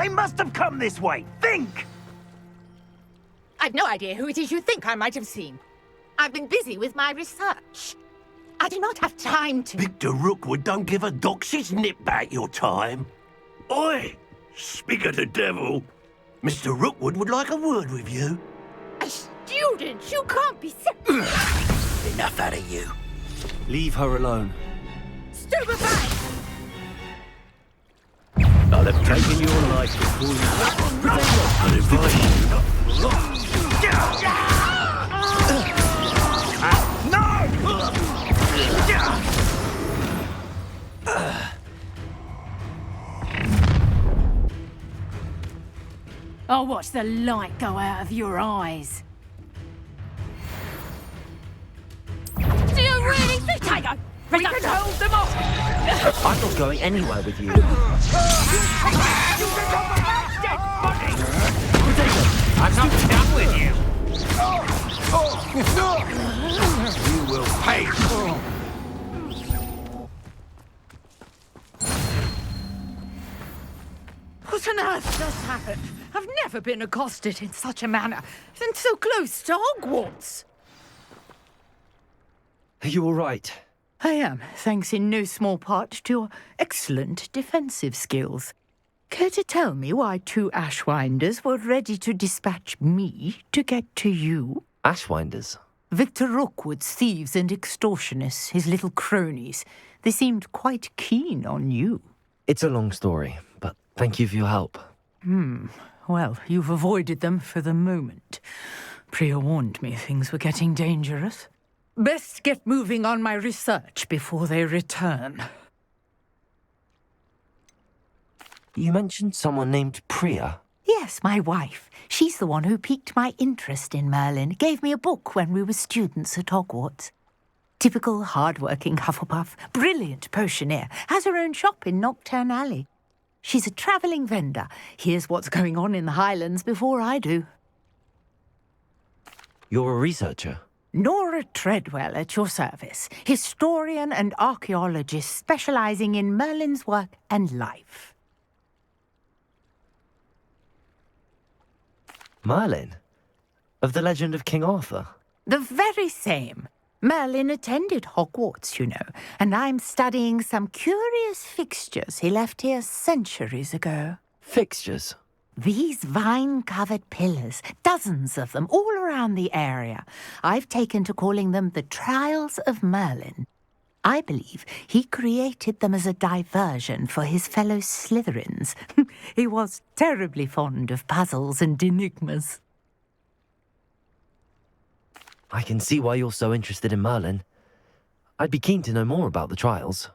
They must have come this way. Think! I've no idea who it is you think I might have seen. I've been busy with my research. I do not have time to... Victor Rookwood don't give a doxy's nip back your time. Oi! Speak of the devil. Mr. Rookwood would like a word with you. A student? You can't be so... Enough out of you. Leave her alone. Stupefy! I'll have taken your life before you... I'd advise you not... I'll watch the light go out of your eyes. Do you really think I go? We can hold them off! I'm not going anywhere with you. I'm not done with you. You will pay. What on earth just happened? I've never been accosted in such a manner, and so close to Hogwarts. Are you all right? I am, thanks in no small part to your excellent defensive skills. Care to tell me why 2 Ashwinders were ready to dispatch me to get to you? Ashwinders? Victor Rookwood's thieves and extortionists, his little cronies. They seemed quite keen on you. It's a long story, but thank you for your help. Well, you've avoided them for the moment. Priya warned me things were getting dangerous. Best get moving on my research before they return. You mentioned someone named Priya. Yes, my wife. She's the one who piqued my interest in Merlin. Gave me a book when we were students at Hogwarts. Typical hard-working Hufflepuff, brilliant potioneer, has her own shop in Knockturn Alley. She's a travelling vendor. Hears what's going on in the Highlands before I do. You're a researcher? Nora Treadwell at your service, historian and archaeologist specialising in Merlin's work and life. Merlin? Of the legend of King Arthur? The very same. Merlin attended Hogwarts, you know, and I'm studying some curious fixtures he left here centuries ago. Fixtures? These vine-covered pillars, dozens of them, all around the area. I've taken to calling them the Trials of Merlin. I believe he created them as a diversion for his fellow Slytherins. He was terribly fond of puzzles and enigmas. I can see why you're so interested in Merlin. I'd be keen to know more about the trials.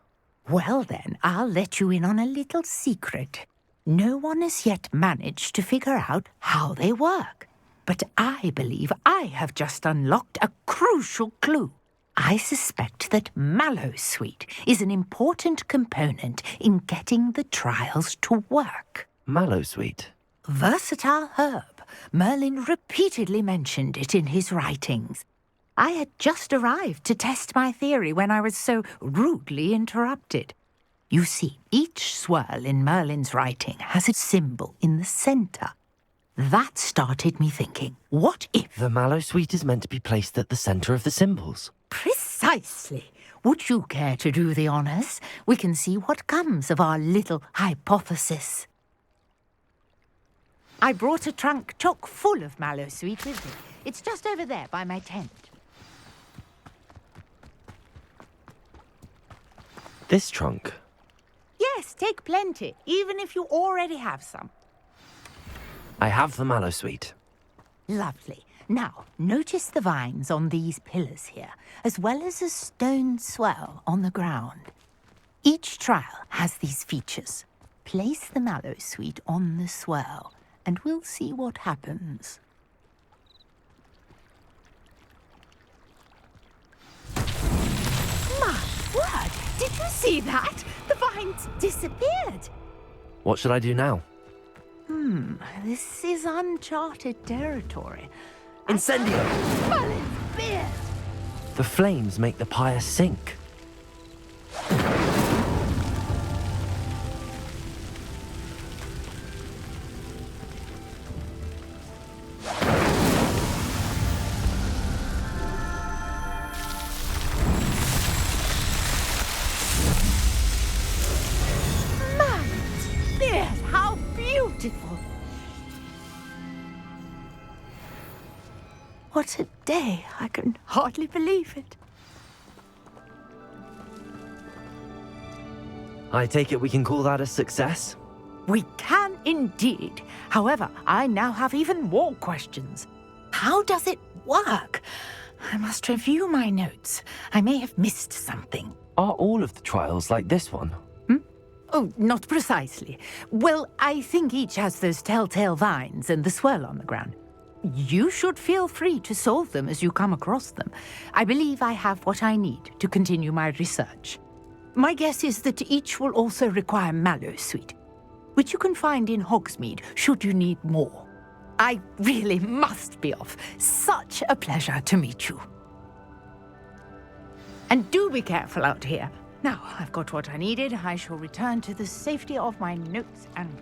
Well then, I'll let you in on a little secret. No one has yet managed to figure out how they work. But I believe I have just unlocked a crucial clue. I suspect that Mallowsweet is an important component in getting the trials to work. Mallowsweet? Versatile herb. Merlin repeatedly mentioned it in his writings. I had just arrived to test my theory when I was so rudely interrupted. You see, each swirl in Merlin's writing has a symbol in the centre. That started me thinking, what if... The Mallowsweet is meant to be placed at the centre of the symbols. Precisely. Would you care to do the honours? We can see what comes of our little hypothesis. I brought a trunk chock full of Mallowsweet with me. It's just over there by my tent. This trunk? Yes, take plenty, even if you already have some. I have the Mallowsweet. Lovely. Now, notice the vines on these pillars here, as well as a stone swell on the ground. Each trial has these features. Place the Mallowsweet on the swell, and we'll see what happens. My word! Did you see that? The vines disappeared. What should I do now? This is uncharted territory. Incendio! Merlin's beard! The flames make the pyre sink. what a day. I can hardly believe it. I take it we can call that a success? We can indeed. However, I now have even more questions. How does it work? I must review my notes. I may have missed something. Are all of the trials like this one? Oh, not precisely. Well, I think each has those telltale vines and the swirl on the ground. You should feel free to solve them as you come across them. I believe I have what I need to continue my research. My guess is that each will also require mallow sweet, which you can find in Hogsmeade should you need more. I really must be off. Such a pleasure to meet you. And do be careful out here. Now, I've got what I needed. I shall return to the safety of my notes and...